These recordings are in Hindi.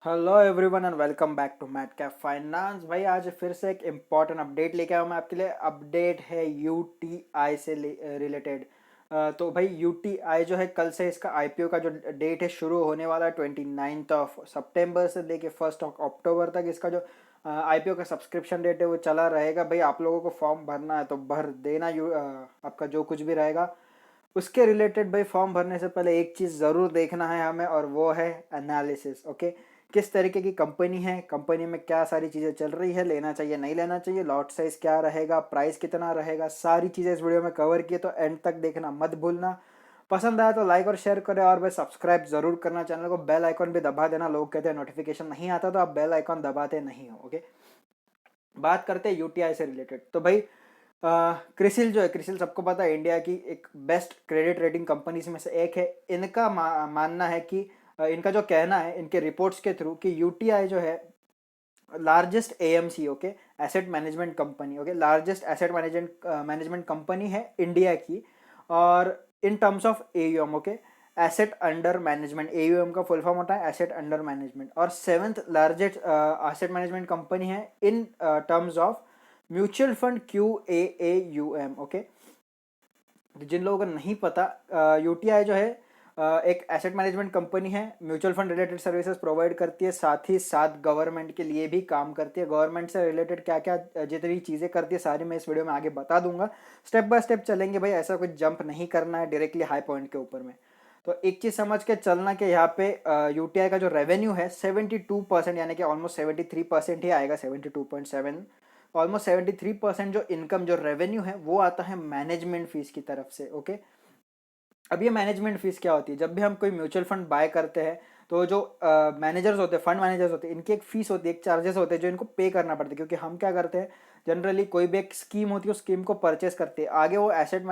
Hello everyone and welcome back to Mat Cap Finance. भाई आज फिर से एक इम्पॉर्टेंट अपडेट लेके आया हूँ मैं आपके लिए। अपडेट है यूटीआई से रिलेटेड। तो भाई यूटीआई जो है कल से इसका आईपीओ का जो डेट है शुरू होने वाला है 29 से लेके 1 अक्टूबर तक। इसका जो आईपीओ का सब्सक्रिप्शन डेट है वो चला रहेगा। भाई आप लोगों को फॉर्म भरना है तो भर देना। आपका जो कुछ भी रहेगा उसके रिलेटेड भाई फॉर्म भरने से पहले एक चीज़ ज़रूर देखना है हमें, और वो है एनालिसिस। ओके, किस तरीके की कंपनी है, कंपनी में क्या सारी चीज़ें चल रही है, लेना चाहिए नहीं लेना चाहिए, लॉट साइज क्या रहेगा, प्राइस कितना रहेगा, सारी चीज़ें इस वीडियो में कवर किए। तो एंड तक देखना मत भूलना। पसंद आया तो लाइक और शेयर करें, और भाई सब्सक्राइब जरूर करना चैनल को। बेल आइकॉन भी दबा देना। लोग कहते हैं नोटिफिकेशन नहीं आता तो आप बेल आइकॉन दबाते नहीं हो। ओके, बात करते हैं यूटीआई से रिलेटेड। तो भाई क्रिसिल जो है, क्रिसिल सबको पता है इंडिया की एक बेस्ट क्रेडिट रेटिंग कंपनीज में से एक है। इनका मानना है कि इनका जो कहना है इनके रिपोर्ट्स के थ्रू कि यूटीआई जो है largest AMC, okay, asset management company, okay, largest asset management management company है इंडिया की। और in terms of AUM, okay, asset under management, AUM का फुल फॉर्म होता है एसेट अंडर मैनेजमेंट। और seventh largest asset management company है in terms of mutual fund Q A U M. Okay, जिन लोगों को नहीं पता, यूटीआई जो है एक एसेट मैनेजमेंट कंपनी है, mutual fund related services provide करती है, साथ ही साथ गवर्नमेंट के लिए भी काम करती है। गवर्नमेंट से रिलेटेड क्या क्या जितनी चीज़ें करती है सारी मैं इस वीडियो में आगे बता दूंगा। स्टेप बाय स्टेप चलेंगे भाई, ऐसा कुछ जंप नहीं करना है डायरेक्टली हाई पॉइंट के ऊपर में। तो एक चीज़ समझ के चलना कि यहाँ पे यूटीआई का जो रेवेन्यू है 72%, यानी कि ऑलमोस्ट 73% ही आएगा, 72.7। ऑलमोस्ट 73% जो इनकम, जो रेवेन्यू है वो आता है मैनेजमेंट फीस की तरफ से। ओके, अब ये मैनेजमेंट फीस क्या होती है? जब भी हम कोई म्यूचुअल फंड बाय करते हैं तो जो मैनेजर्स होते हैं, फंड मैनेजर्स होते हैं, इनकी एक फीस होती है, एक चार्जेस होते हैं जो इनको पे करना पड़ता है। क्योंकि हम क्या करते हैं, जनरली कोई भी एक स्कीम होती है उस स्कीम को परचेस करते हैं, आगे वो एसेट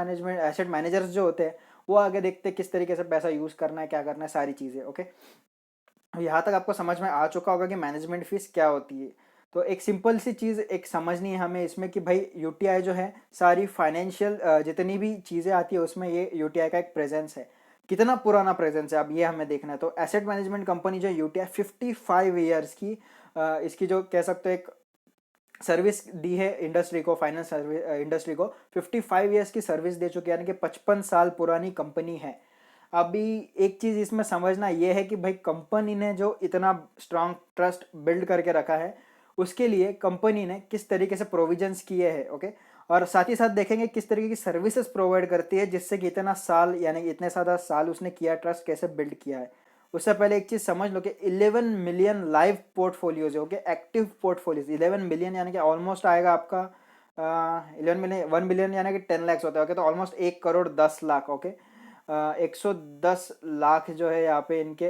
मैनेजर्स जो होते हैं वो आगे देखते हैं किस तरीके से पैसा यूज़ करना है, क्या करना है, सारी चीज़ें। ओके, यहाँ तक आपको समझ में आ चुका होगा कि मैनेजमेंट फीस क्या होती है। तो एक सिंपल सी चीज़ एक समझनी है हमें इसमें कि भाई यूटीआई जो है सारी फाइनेंशियल जितनी भी चीज़ें आती है उसमें ये यूटीआई का एक प्रेजेंस है। कितना पुराना प्रेजेंस है अब ये हमें देखना है। तो एसेट मैनेजमेंट कंपनी जो यूटीआई 55 ईयर्स की इसकी जो कह सकते हो एक सर्विस दी है इंडस्ट्री को, फाइनेंस इंडस्ट्री को 55 ईयर्स की सर्विस दे चुकी है, यानी कि 55 साल पुरानी कंपनी है। अभी एक चीज इसमें समझना यह है कि भाई कंपनी ने जो इतना स्ट्रांग ट्रस्ट बिल्ड करके रखा है उसके लिए कंपनी ने किस तरीके से प्रोविजंस किए हैं। ओके, और साथ ही साथ देखेंगे किस तरीके की सर्विसेज प्रोवाइड करती है जिससे कि इतना साल, यानी कि इतने सारा साल उसने किया, ट्रस्ट कैसे बिल्ड किया है। उससे पहले एक चीज समझ लो कि 11 मिलियन लाइव पोर्टफोलियोज है। ओके, एक्टिव पोर्टफोलियोज 11 मिलियन, यानी कि ऑलमोस्ट आएगा आपका 11 मिलियन, 1 बिलियन यानी कि 10 लाख होता है। ओके, तो ऑलमोस्ट 1 करोड़ 10 लाख। ओके, 110 लाख जो है यहाँ पे इनके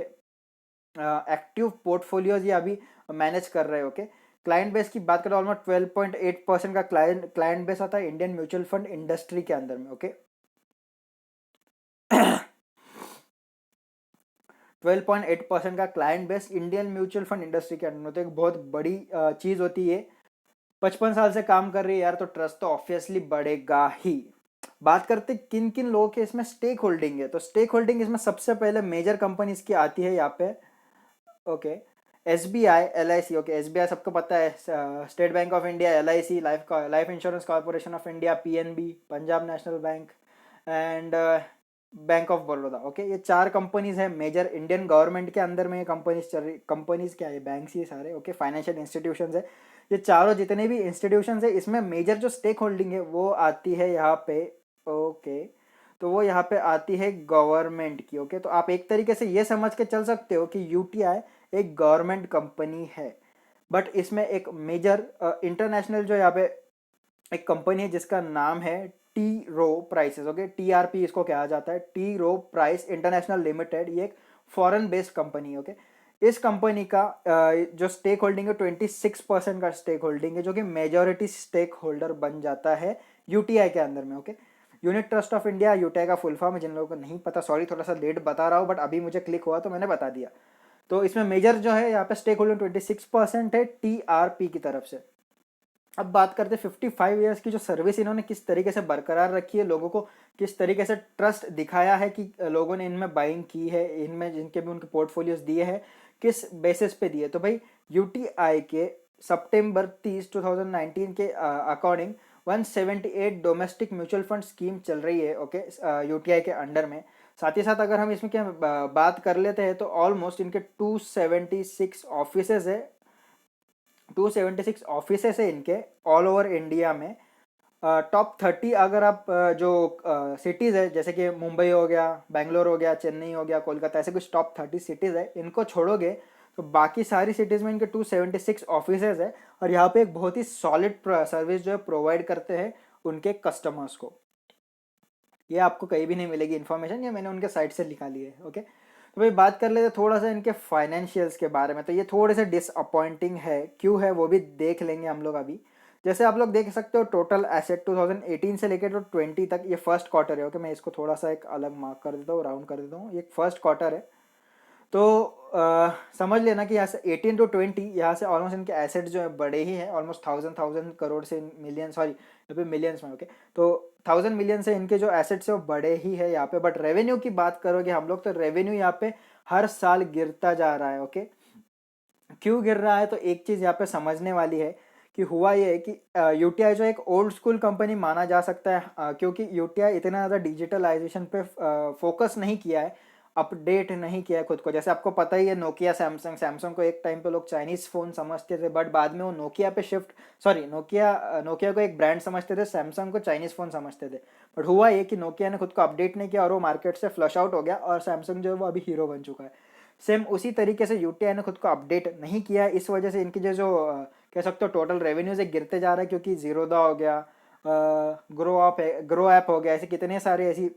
एक्टिव पोर्टफोलियोज ये अभी मैनेज कर रहे हैं। ओके, क्लाइंट बेस की बात करें ऑलमोस्ट 12.8% का क्लाइंट बेस आता है इंडियन म्यूचुअल फंड इंडस्ट्री के अंदर में। ओके, 12.8% का client base Indian mutual fund industry के अंदर में, तो एक बहुत बड़ी चीज होती है। 55 साल से काम कर रही है यार, तो ट्रस्ट तो ऑब्वियसली बढ़ेगा ही। बात करते किन किन लोगों के इसमें स्टेक होल्डिंग है, तो स्टेक होल्डिंग इसमें सबसे पहले मेजर कंपनी इसकी आती है यहाँ पे। Okay, S B I, L I C. Okay, S B I सबको पता है, state bank of India, L I C life insurance corporation of India, P N B Punjab national bank, and bank of Baroda. Okay, ये चार कंपनीज है मेजर इंडियन गवर्नमेंट के अंदर में। ये कंपनीज चल रही, कंपनीज क्या है, बैंक्स ये सारे। ओके, फाइनेंशियल इंस्टीट्यूशंस है ये चारों, जितने भी इंस्टीट्यूशंस है इसमें मेजर जो स्टेक होल्डिंग है वो आती है यहाँ पे। ओके, तो वो यहाँ पे आती है गवर्नमेंट की। ओके, तो आप एक तरीके से ये समझ के चल सकते हो कि यूटीआई एक गवर्नमेंट कंपनी है। बट इसमें एक मेजर इंटरनेशनल जो यहाँ पे एक कंपनी है जिसका नाम है टी रो प्राइसेस। ओके, टीआरपी इसको कहा जाता है, टी रो प्राइस इंटरनेशनल लिमिटेड। ये एक फॉरेन बेस्ड कंपनी है। ओके, इस कंपनी का जो स्टेक होल्डिंग है 26% का स्टेक होल्डिंग है, जो कि मेजोरिटी स्टेक होल्डर बन जाता है यूटीआई के अंदर में। Okay, unit trust of India UTI का फुल फॉर्म है, जिन लोगों को नहीं पता सॉरी, थोड़ा सा लेट बता रहा हूँ बट अभी मुझे क्लिक हुआ तो मैंने बता दिया। तो इसमें मेजर जो है यहाँ पे स्टेक होल्डर 26% है टीआरपी की तरफ से। अब बात करते हैं 55 ईयर्स की जो सर्विस इन्होंने किस तरीके से बरकरार रखी है, लोगों को किस तरीके से ट्रस्ट दिखाया है कि लोगों ने इनमें बाइंग की है, इनमें जिनके भी उनके पोर्टफोलियोज दिए हैं, किस बेसिस पे दिए, तो भाई यूटीआई के सितंबर 30 2019 के according 178 domestic mutual fund scheme चल रही है, ओके, यूटीआई के अंडर में। साथ ही साथ अगर हम इसमें क्या बात कर लेते हैं तो ऑलमोस्ट इनके 276 ऑफिसेज है, 276 ऑफिसेस है इनके ऑल ओवर इंडिया में। टॉप 30 अगर आप जो सिटीज़ है जैसे कि मुंबई हो गया, बेंगलोर हो गया, चेन्नई हो गया, कोलकाता, ऐसे कुछ टॉप 30 सिटीज़ है, इनको छोड़ोगे तो बाकी सारी सिटीज़ में इनके 276 ऑफिसेज है। और यहाँ पे एक बहुत ही सॉलिड सर्विस जो है प्रोवाइड करते हैं उनके कस्टमर्स को। ये आपको कहीं भी नहीं मिलेगी इन्फॉर्मेशन, ये मैंने उनके साइट से निकाली है, ओके। तो भाई बात कर लेते थोड़ा सा इनके फाइनेंशियल्स के बारे में, तो ये थोड़े से डिसअपॉइंटिंग है, क्यों है वो भी देख लेंगे हम लोग अभी। जैसे आप लोग देख सकते हो टोटल एसेट 2018 से लेकर तो 20 तक, ये फर्स्ट क्वार्टर है, ओके। मैं इसको थोड़ा सा एक अलग मार्क कर देता हूँ, राउंड कर देता हूँ, ये फर्स्ट क्वार्टर है। तो समझ लेना कि यहाँ से 18 to 20 यहाँ से ऑलमोस्ट इनके एसेट जो है बड़े ही हैं, ऑलमोस्ट 1000 करोड़ से मिलियन, सॉरी यहाँ पे मिलियंस में, ओके। तो 1000 मिलियन से इनके जो एसेट्स है वो बड़े ही है यहाँ पे। बट रेवेन्यू की बात करोगे हम लोग तो रेवेन्यू यहाँ पे हर साल गिरता जा रहा है, ओके। क्यों गिर रहा है, तो एक चीज़ यहाँ पे समझने वाली है कि हुआ ये है कि यूटीआई जो एक ओल्ड स्कूल कंपनी माना जा सकता है, क्योंकि यूटीआई इतना ज़्यादा डिजिटलाइजेशन पे फोकस नहीं किया है, अपडेट नहीं किया है खुद को। जैसे आपको पता ही है नोकिया, सैमसंग, सैमसंग को एक टाइम पे लोग चाइनीज़ फ़ोन समझते थे, बट बाद में वो नोकिया पे शिफ्ट, सॉरी नोकिया को एक ब्रांड समझते थे, सैमसंग को चाइनीज़ फ़ोन समझते थे। बट हुआ ये कि नोकिया ने खुद को अपडेट नहीं किया और वो मार्केट से फ्लश आउट हो गया, और सैमसंग जो है वो अभी हीरो बन चुका है। सेम उसी तरीके से यूटीआई ने खुद को अपडेट नहीं किया, इस वजह से इनकी जो कह सकते हो टोटल रेवेन्यूज एक गिरते जा रहा है, क्योंकि जीरोदा हो गया, ग्रो ऐप हो गया, ऐसे कितने सारे ऐसी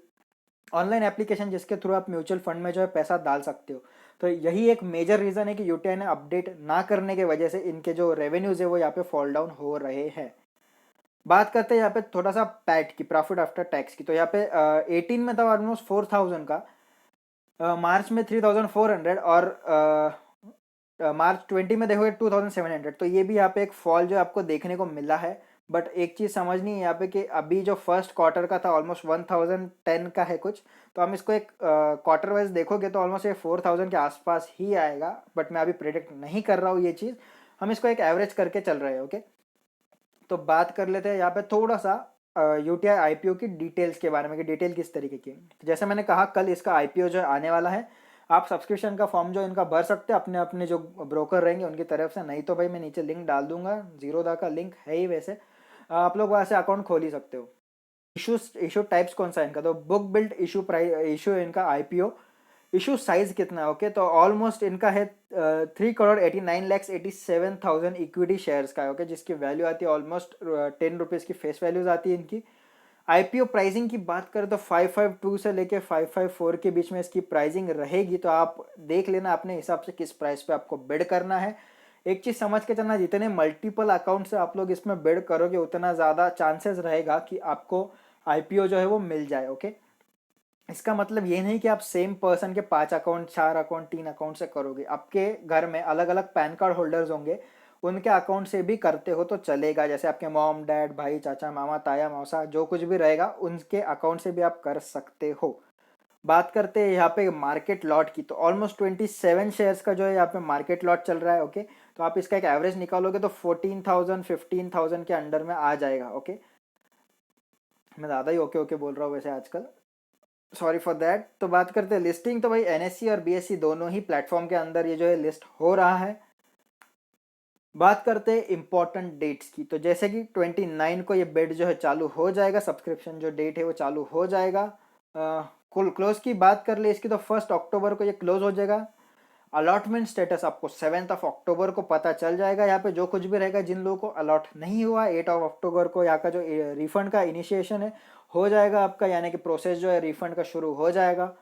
ऑनलाइन एप्लीकेशन जिसके थ्रू आप म्यूचुअल फंड में जो है पैसा डाल सकते हो। तो यही एक मेजर रीज़न है कि यूटीआई ने अपडेट ना करने की वजह से इनके जो रेवेन्यूज है वो यहाँ पे फॉल डाउन हो रहे हैं। बात करते हैं यहाँ पे थोड़ा सा पैट की, प्रॉफिट आफ्टर टैक्स की, तो यहाँ पे 18 में था ऑलमोस्ट 4000 का, मार्च में 3400, और मार्च 20 में देखोगे 2700। तो ये भी यहाँ पे एक फॉल जो आपको देखने को मिला है। बट एक चीज़ समझनी है यहाँ पे कि अभी जो फर्स्ट क्वार्टर का था ऑलमोस्ट 1010 का है कुछ, तो हम इसको एक क्वार्टर वाइज देखोगे तो ऑलमोस्ट ये 4000 के आसपास ही आएगा। बट मैं अभी प्रेडिक्ट नहीं कर रहा हूँ ये चीज़, हम इसको एक एवरेज करके चल रहे हैं, ओके। तो बात कर लेते हैं यहाँ पे थोड़ा सा यूटीआई आईपीओ की डिटेल्स के बारे में, कि डिटेल किस तरीके की। तो जैसे मैंने कहा कल इसका आईपीओ जो है आने वाला है, आप सब्सक्रिप्शन का फॉर्म जो इनका भर सकते हैं अपने अपने जो ब्रोकर रहेंगे उनकी तरफ से, नहीं तो भाई मैं नीचे लिंक डाल दूंगा, जीरोदा का लिंक है ही वैसे, आप लोग वहाँ से अकाउंट खोल ही सकते हो। इशू टाइप्स कौन सा है इनका, तो book build issue, price issue है इनका आईपीओ। इशू साइज कितना है, ओके, तो ऑलमोस्ट इनका है 3,89,87,000 इक्विटी शेयर्स का है, ओके, जिसकी वैल्यू आती है ऑलमोस्ट 10 रुपीज़ की फेस वैल्यूज आती है इनकी। आईपीओ प्राइसिंग की बात करें तो 552 से लेके 554 के बीच में इसकी प्राइसिंग रहेगी, तो आप देख लेना अपने हिसाब से किस प्राइस पे आपको बिड करना है। एक चीज़ समझ के चलना, जितने मल्टीपल अकाउंट से आप लोग इसमें बिड करोगे उतना ज़्यादा चांसेस रहेगा कि आपको आईपीओ जो है वो मिल जाए, ओके। इसका मतलब ये नहीं कि आप सेम पर्सन के 5 अकाउंट, 4 अकाउंट, 3 अकाउंट से करोगे, आपके घर में अलग अलग पैन कार्ड होल्डर्स होंगे, उनके अकाउंट से भी करते हो तो चलेगा। जैसे आपके मॉम, डैड, भाई, चाचा, मामा, ताया, मौसा, जो कुछ भी रहेगा उनके अकाउंट से भी आप कर सकते हो। बात करते हैं यहाँ पे मार्केट लॉट की, तो ऑलमोस्ट 27 शेयर्स का जो है यहाँ पे मार्केट लॉट चल रहा है, ओके। तो आप इसका एक एवरेज निकालोगे तो 14,000 15,000 के अंडर में आ जाएगा, ओके। मैं ज़्यादा ही ओके ओके बोल रहा हूँ वैसे आजकल, सॉरी फॉर दैट। तो बात करते हैं लिस्टिंग, तो भाई एनएससी और बीएससी दोनों ही प्लेटफॉर्म के अंदर ये जो है लिस्ट हो रहा है। बात करते हैं इंपॉर्टेंट डेट्स की, तो जैसे कि 29 को ये बिड जो है चालू हो जाएगा, सब्सक्रिप्शन जो डेट है वो चालू हो जाएगा। कुल क्लोज की बात कर ले इसकी, तो 1 अक्टूबर को ये क्लोज हो जाएगा। अलॉटमेंट स्टेटस आपको 7 अक्टूबर को पता चल जाएगा। यहाँ पे जो कुछ भी रहेगा, जिन लोगों को अलॉट नहीं हुआ 8 अक्टूबर को यहाँ का जो रिफंड का इनिशिएशन है हो जाएगा आपका, यानी कि प्रोसेस जो है रिफंड का शुरू हो जाएगा।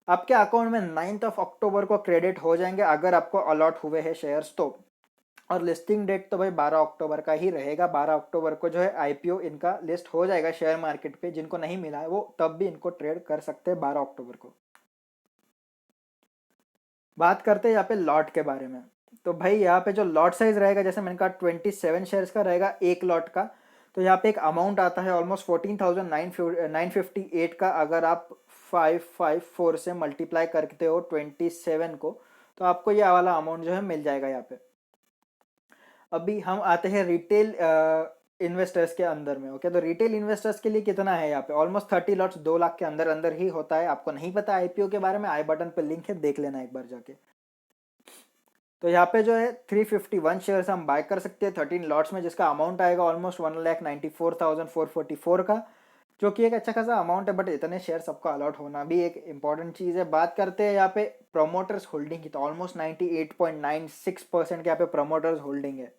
आपके अकाउंट में 9 अक्टूबर को क्रेडिट हो जाएंगे अगर आपको अलॉट हुए हैं शेयर्स तो। और लिस्टिंग डेट तो भाई 12 अक्टूबर का ही रहेगा। 12 अक्टूबर को जो है आईपीओ इनका लिस्ट हो जाएगा शेयर मार्केट पे। जिनको नहीं मिला है वो तब भी इनको ट्रेड कर सकते हैं 12 अक्टूबर को। बात करते हैं यहाँ पे लॉट के बारे में, तो भाई यहाँ पे जो लॉट साइज रहेगा, जैसे मैंने कहा 27 शेयर्स का रहेगा एक लॉट का, तो यहाँ पे एक अमाउंट आता है ऑलमोस्ट 14,958 का। अगर आप 554 से मल्टीप्लाई करते हो 27 को, तो आपको ये वाला अमाउंट जो है मिल जाएगा यहाँ पे। अभी हम आते हैं रिटेल इन्वेस्टर्स के अंदर में। ओके, तो रिटेल इन्वेस्टर्स के लिए कितना है यहाँ पे, ऑलमोस्ट 30 लॉट्स 2 लाख के अंदर अंदर ही होता है। आपको नहीं पता आईपीओ के बारे में, आई बटन पे लिंक है, देख लेना एक बार जाके। तो यहाँ पे जो है 351 शेयर्स हम बाय कर सकते हैं 13 लॉट्स में, जिसका अमाउंट आएगा ऑलमोस्ट 1,94,444 का, जो कि एक अच्छा खासा अमाउंट है। बट इतने शेयर सबको अलॉट होना भी एक इंपॉर्टेंट चीज़ है। बात करते हैं यहाँ पे प्रोमोटर्स होल्डिंग की, तो ऑलमोस्ट 98.96% के यहाँ पे प्रोमोटर्स होल्डिंग है।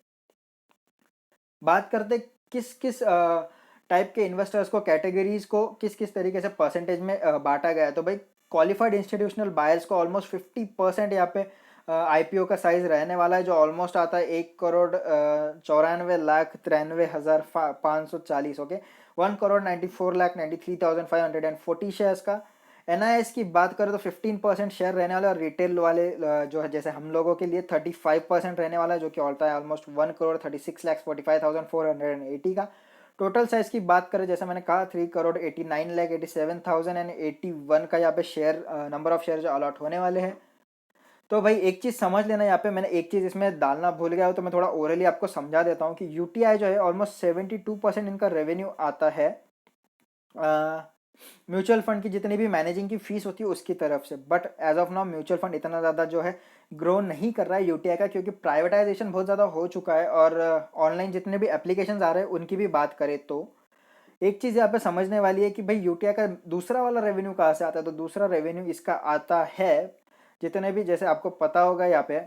बात करते किस किस टाइप के इन्वेस्टर्स को, कैटेगरीज को किस किस तरीके से परसेंटेज में बांटा गया है। तो भाई क्वालिफाइड इंस्टीट्यूशनल बायर्स को ऑलमोस्ट 50% यहाँ पे आईपीओ का साइज रहने वाला है, जो ऑलमोस्ट आता है 1,94,93,540। ओके, 1,94,93,540 शेयर्स का। एनआईएस की बात करें तो 15% शेयर रहने वाले, और रिटेल वाले जो है जैसे हम लोगों के लिए 35% रहने वाला है, जो कि होता है ऑलमोस्ट 1,36,45,480 का। टोटल साइज की बात करें, जैसे मैंने कहा 3,89,87,081 का यहाँ पे शेयर, नंबर ऑफ शेयर जो अलॉट होने वाले हैं। तो भाई एक चीज़ समझ लेना, यहाँ पे मैंने एक चीज़ इसमें डालना भूल गया हूँ, तो मैं थोड़ा ओरली आपको समझा देता हूँ कि यूटीआई जो है ऑलमोस्ट 72% इनका रेवेन्यू आता है म्यूचुअल फंड की जितनी भी मैनेजिंग की फीस होती है उसकी तरफ से। But as of now mutual fund इतना ज़्यादा जो है ग्रो नहीं कर रहा है यूटीआई का, क्योंकि प्राइवेटाइजेशन बहुत ज़्यादा हो चुका है। और ऑनलाइन जितने भी एप्लीकेशंस आ रहे हैं उनकी भी बात करें तो एक चीज़ यहाँ पे समझने वाली है कि भाई यूटीआई का दूसरा वाला रेवेन्यू कहाँ से आता है। तो दूसरा रेवेन्यू इसका आता है, जितने भी, जैसे आपको पता होगा यहाँ पे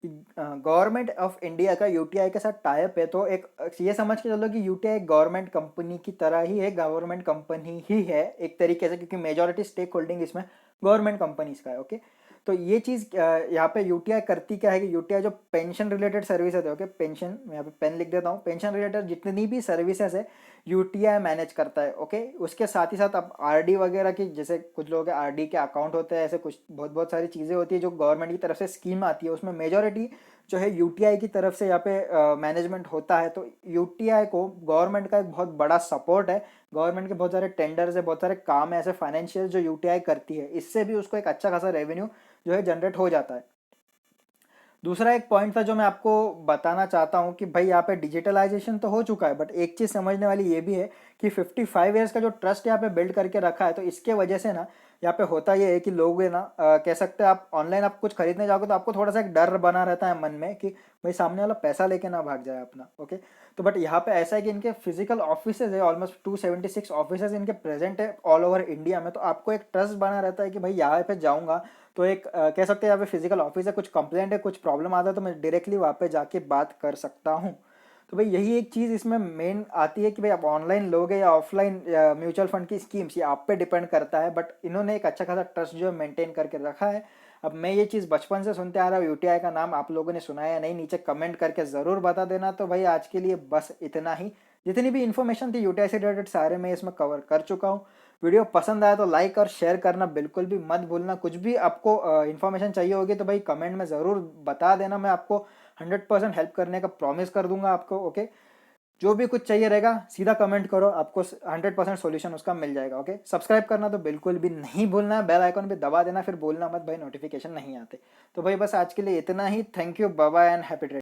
गवर्नमेंट ऑफ इंडिया का यूटीआई के साथ टाइप है। तो एक ये समझ के चलो कि यूटीआई गवर्नमेंट कंपनी की तरह ही है, गवर्नमेंट कंपनी ही है एक तरीके से, क्योंकि मेजॉरिटी स्टेक होल्डिंग इसमें गवर्नमेंट कंपनीज का है। ओके, तो ये चीज़ यहाँ पे यूटीआई करती क्या है कि यूटीआई जो पेंशन रिलेटेड सर्विसेज है, ओके, पेंशन, मैं यहाँ पे पेन लिख देता हूँ, पेंशन रिलेटेड जितनी भी सर्विसेज है यूटीआई मैनेज करता है। ओके, उसके साथ ही साथ अब आरडी वगैरह की, जैसे कुछ लोगों के आरडी के अकाउंट होते हैं, ऐसे कुछ बहुत बहुत सारी चीज़ें होती है जो गवर्नमेंट की तरफ से स्कीम आती है, उसमें मेजॉरिटी जो है यूटीआई की तरफ से यहाँ पे मैनेजमेंट होता है। तो यूटीआई को गवर्नमेंट का एक बहुत बड़ा सपोर्ट है, गवर्नमेंट के बहुत सारे टेंडर्स है, बहुत सारे काम है ऐसे फाइनेंशियल जो यूटीआई करती है, इससे भी उसको एक अच्छा खासा रेवेन्यू जो है जनरेट हो जाता है। दूसरा एक पॉइंट था जो मैं आपको बताना चाहता हूँ कि भाई यहाँ पे डिजिटलाइजेशन तो हो चुका है, बट एक चीज़ समझने वाली ये भी है कि 55 ईयर्स का जो ट्रस्ट यहाँ पे बिल्ड करके रखा है, तो इसके वजह से ना यहाँ पे होता ये है कि लोग है ना, कह सकते हैं, आप ऑनलाइन आप कुछ खरीदने जाओगे तो आपको थोड़ा सा एक डर बना रहता है मन में कि भाई सामने वाला पैसा लेके ना भाग जाए अपना। ओके, तो बट यहाँ पे ऐसा है कि इनके फिजिकल ऑफिसेज है, ऑलमोस्ट 276 ऑफिसेज इनके प्रेजेंट है ऑल ओवर इंडिया में। तो आपको एक ट्रस्ट बना रहता है कि भाई यहाँ पे जाऊँगा तो एक कह सकते हैं यहाँ पे फिजिकल ऑफिस है, कुछ कंप्लेंट है, कुछ प्रॉब्लम आता है तो मैं डायरेक्टली वहाँ पे जाके बात कर सकता हूँ। तो भाई यही एक चीज़ इसमें मेन आती है कि भाई आप ऑनलाइन लोगे या ऑफलाइन म्यूचुअल फंड की स्कीम्स, ये आप पे डिपेंड करता है। बट इन्होंने एक अच्छा खासा ट्रस्ट जो है मेंटेन करके रखा है। अब मैं ये चीज़ बचपन से सुनते आ रहा हूँ, यूटीआई का नाम आप लोगों ने सुना है या नहीं, नीचे कमेंट करके ज़रूर बता देना। तो भाई आज के लिए बस इतना ही, जितनी भी इन्फॉर्मेशन थी यूटीआई से रिलेटेड सारे मैं इसमें कवर कर चुका हूँ। वीडियो पसंद आया तो लाइक और शेयर करना बिल्कुल भी मत भूलना। कुछ भी आपको इन्फॉर्मेशन चाहिए होगी तो भाई कमेंट में ज़रूर बता देना, मैं आपको 100% हेल्प करने का प्रॉमिस कर दूंगा आपको। ओके, जो भी कुछ चाहिए रहेगा सीधा कमेंट करो, आपको 100% सॉल्यूशन उसका मिल जाएगा। ओके, सब्सक्राइब करना तो बिल्कुल भी नहीं भूलना, बेल आइकन पे दबा देना, फिर बोलना मत भाई नोटिफिकेशन नहीं आते। तो भाई बस आज के लिए इतना ही, thank you, bye bye and happy trading.